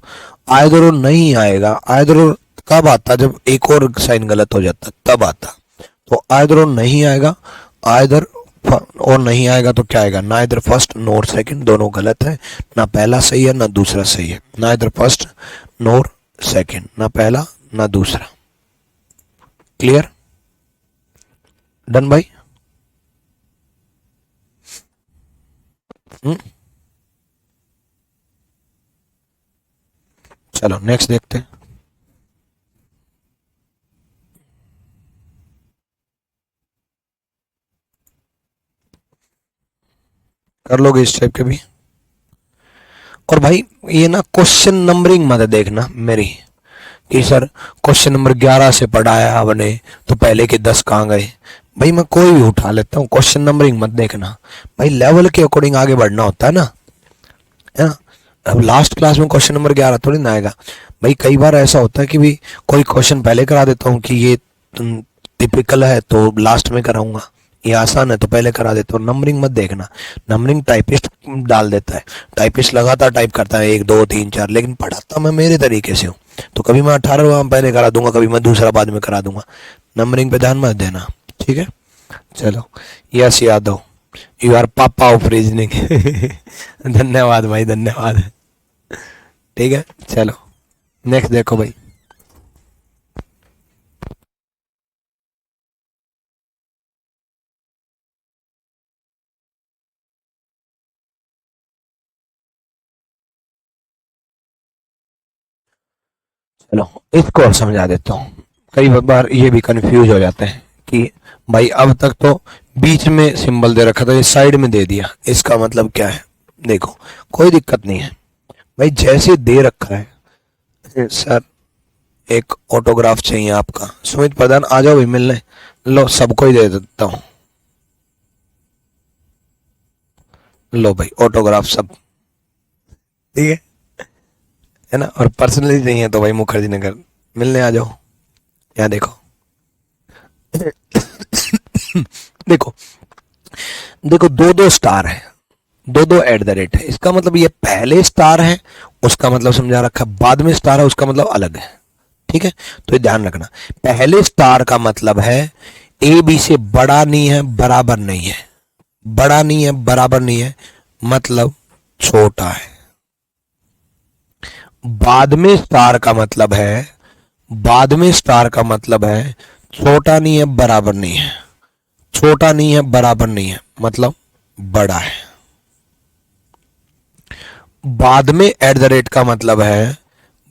आइदर और नहीं आएगा, आइदर और कब आता, जब एक और साइन गलत हो जाता तब आता। तो आइदर और नहीं आएगा, आइदर और नहीं आएगा तो क्या आएगा, ना इधर फर्स्ट नोर सेकंड, दोनों गलत है, ना पहला सही है ना दूसरा सही है। ना इधर फर्स्ट नोर सेकंड, ना पहला ना दूसरा। क्लियर, डन भाई। चलो नेक्स्ट देखते हैं। कर लोगे इस टाइप के भी। और भाई ये ना क्वेश्चन नंबरिंग मत देखना मेरी, कि सर क्वेश्चन नंबर 11 से पढ़ाया आपने तो पहले के 10 कहाँ गए। भाई मैं कोई भी उठा लेता हूँ, क्वेश्चन नंबरिंग मत देखना भाई, लेवल के अकॉर्डिंग आगे बढ़ना होता है ना। अब लास्ट क्लास में क्वेश्चन नंबर 11 थोड़ी ना आएगा भाई। कई बार ऐसा होता है कि भी कोई क्वेश्चन पहले करा देता हूँ कि ये टिपिकल है तो लास्ट में कराऊंगा, ये आसान है तो पहले करा देता हूँ। नंबरिंग मत देखना, नंबरिंग टाइपिस्ट डाल देता है, टाइपिस्ट लगातार टाइप करता है 1 2 3 4, लेकिन पढ़ाता मैं मेरे तरीके से हूँ। तो कभी मैं 18वां पहले करा दूंगा, कभी मैं दूसरा बाद में करा दूंगा। नंबरिंग पे ध्यान मत देना, ठीक है। चलो, यस यादव, यू आर पापा ऑफ रीजनिंग। धन्यवाद भाई, धन्यवाद। ठीक है, चलो नेक्स्ट देखो भाई। चलो इसको और समझा देता हूँ। कई बार ये भी कंफ्यूज हो जाते हैं कि भाई अब तक तो बीच में सिंबल दे रखा था, ये साइड में दे दिया, इसका मतलब क्या है। देखो कोई दिक्कत नहीं है भाई, जैसे दे रखा है। सर एक ऑटोग्राफ चाहिए आपका, सुमित प्रधान आ जाओ भी मिलने। लो सबको ही दे देता हूँ, लो भाई ऑटोग्राफ सब, ठीक है ना। और पर्सनली चाहिए तो भाई मुखर्जी नगर मिलने आ जाओ। यहाँ देखो, देखो देखो, दो दो स्टार है, दो दो एट द रेट है, इसका मतलब ये पहले स्टार है उसका मतलब समझा रखा, बाद में स्टार है उसका मतलब अलग है। ठीक है, तो ये ध्यान रखना। पहले स्टार का मतलब है ए बी से बड़ा नहीं है बराबर नहीं है, बड़ा नहीं है बराबर नहीं है मतलब छोटा है। बाद में स्टार का मतलब है, बाद में स्टार का मतलब है छोटा नहीं है बराबर नहीं है, छोटा नहीं है बराबर नहीं है मतलब बड़ा है। बाद में एट द रेट का मतलब है,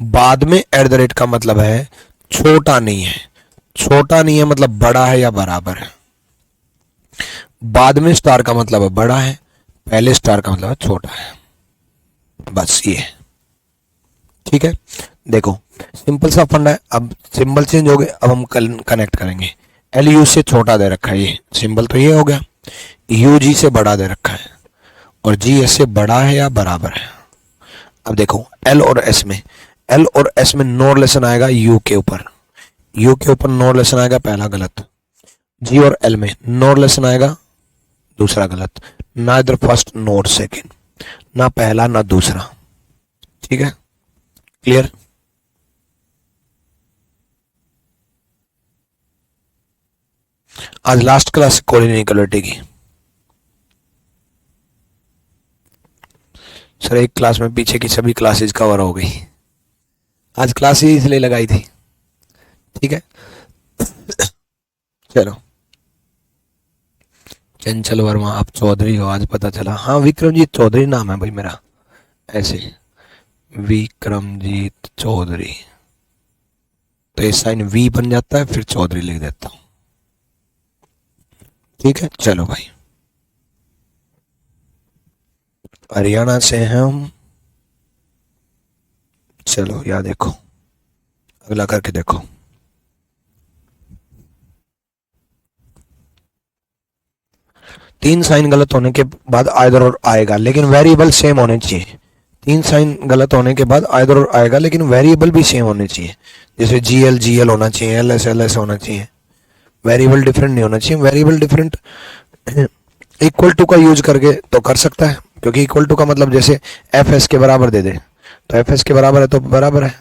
बाद में एट द रेट का मतलब है छोटा नहीं है, छोटा नहीं है मतलब बड़ा है या बराबर है। बाद में स्टार का मतलब है बड़ा है, पहले स्टार का मतलब है छोटा है, बस ये। ठीक है, देखो सिंपल सा फंडा है। अब सिंबल चेंज हो गए, अब हम कनेक्ट करेंगे। एल यू से छोटा दे रखा है ये सिंबल, तो ये हो गया। यू जी से बड़ा दे रखा है, और जी एस से बड़ा है या बराबर है। अब देखो एल और एस में, एल और एस में नो रिलेशन आएगा यू के ऊपर, यू के ऊपर नो रिलेशन आएगा, पहला गलत। जी और एल में नो रिलेशन आएगा, दूसरा गलत। ना इधर फर्स्ट नोट सेकेंड, ना पहला ना दूसरा। ठीक है, क्लियर। आज लास्ट क्लास कोऑर्डिनेट इक्वलिटी की। सर एक क्लास में पीछे की सभी क्लासेस कवर हो गई, आज क्लास ही इसलिए लगाई थी। ठीक है, चलो। चंचल वर्मा, आप चौधरी हो आज पता चला। हाँ विक्रमजीत चौधरी नाम है भाई मेरा, ऐसे विक्रमजीत चौधरी। तो ये साइन वी बन जाता है, फिर चौधरी लिख देता हूं। ठीक है, चलो भाई। हरियाणा से हैं हम। चलो या देखो, अगला करके देखो। तीन साइन गलत होने के बाद आइदर और आएगा, लेकिन वेरिएबल सेम होने चाहिए। तीन साइन गलत होने के बाद आइदर और आएगा, लेकिन वेरिएबल भी सेम होने चाहिए। जैसे जी एल होना चाहिए, एल एस होना चाहिए। वेरिएबल डिफरेंट नहीं होना चाहिए। वेरिएबल डिफरेंट इक्वल टू का यूज करके तो कर सकता है, क्योंकि इक्वल टू का मतलब जैसे एफ एस के बराबर दे दे, तो एफ एस के बराबर है तो बराबर है।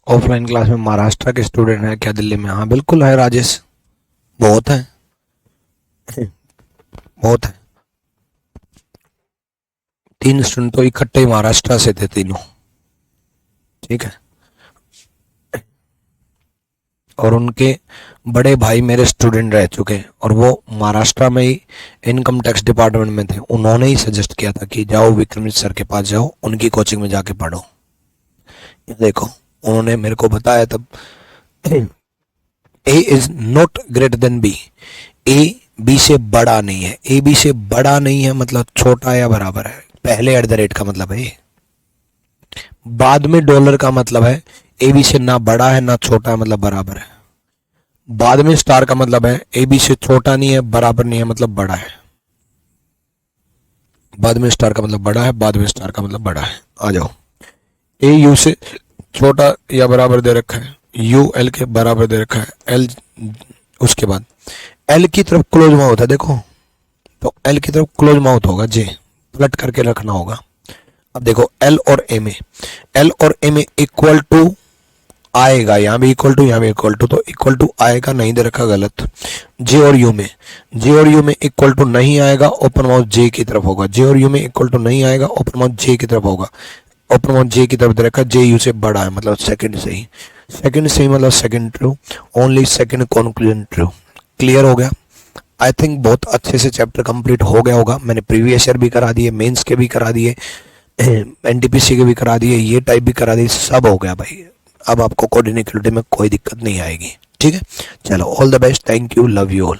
ऑफलाइन क्लास में महाराष्ट्र के स्टूडेंट है क्या दिल्ली में? हाँ बिल्कुल है राजेश, बहुत है, बहुत है। तीन स्टूडेंट तो इकट्ठे ही महाराष्ट्र से थे तीनों। ठीक है, और उनके बड़े भाई मेरे स्टूडेंट रह चुके हैं, और वो महाराष्ट्र में ही इनकम टैक्स डिपार्टमेंट में थे। उन्होंने ही सजेस्ट किया था कि जाओ विक्रमित सर के पास जाओ, उनकी कोचिंग में जाके पढ़ो। देखो उन्होंने मेरे को बताया तब, A is not greater than B. A B से बड़ा नहीं है। ए बी से बड़ा नहीं है मतलब छोटा या बराबर है। पहले एट द रेट का मतलब है, बाद में डॉलर का मतलब है ए बी से ना बड़ा है ना छोटा है, मतलब बराबर है। बाद में स्टार का मतलब है ए बी से छोटा नहीं है, बराबर नहीं है, मतलब बड़ा है। बाद में स्टार का मतलब बड़ा है, बाद में स्टार का मतलब बड़ा है। आ जाओ, ए यू से छोटा या बराबर दे रखा है, यू एल के बराबर दे रखा है, एल उसके बाद एल की तरफ क्लोज माउथ है। देखो तो एल की तरफ क्लोज माउथ होगा, जे पलट करके रखना होगा। अब देखो एल और ए में, एल और ए में इक्वल टू आएगा, यहाँ भी इक्वल टू यहाँ भी इक्वल टू, तो इक्वल टू आएगा, नहीं दे रखा, गलत। जे और यू में, जे और यू में इक्वल टू नहीं आएगा, ओपन माउथ जे की तरफ होगा। जे और यू में इक्वल टू नहीं आएगा, ओपन माउथ जे की तरफ होगा। ओपन माउथ जे की तरफ दे रखा, जे यू से बड़ा है मतलब सेकंड से ही, सेकंड से ही मतलब second true, only second conclusion true. Clear हो गया? आई थिंक बहुत अच्छे से चैप्टर कंप्लीट हो गया होगा। मैंने प्रीवियस ईयर भी करा दिए, मेंस के भी करा दिए, एनटीपीसी के भी करा दिए, ये टाइप भी करा दिए, सब हो गया भाई। अब आपको कोऑर्डिनेटिविटी में कोई दिक्कत नहीं आएगी। ठीक है, चलो all the best, thank you, love you all.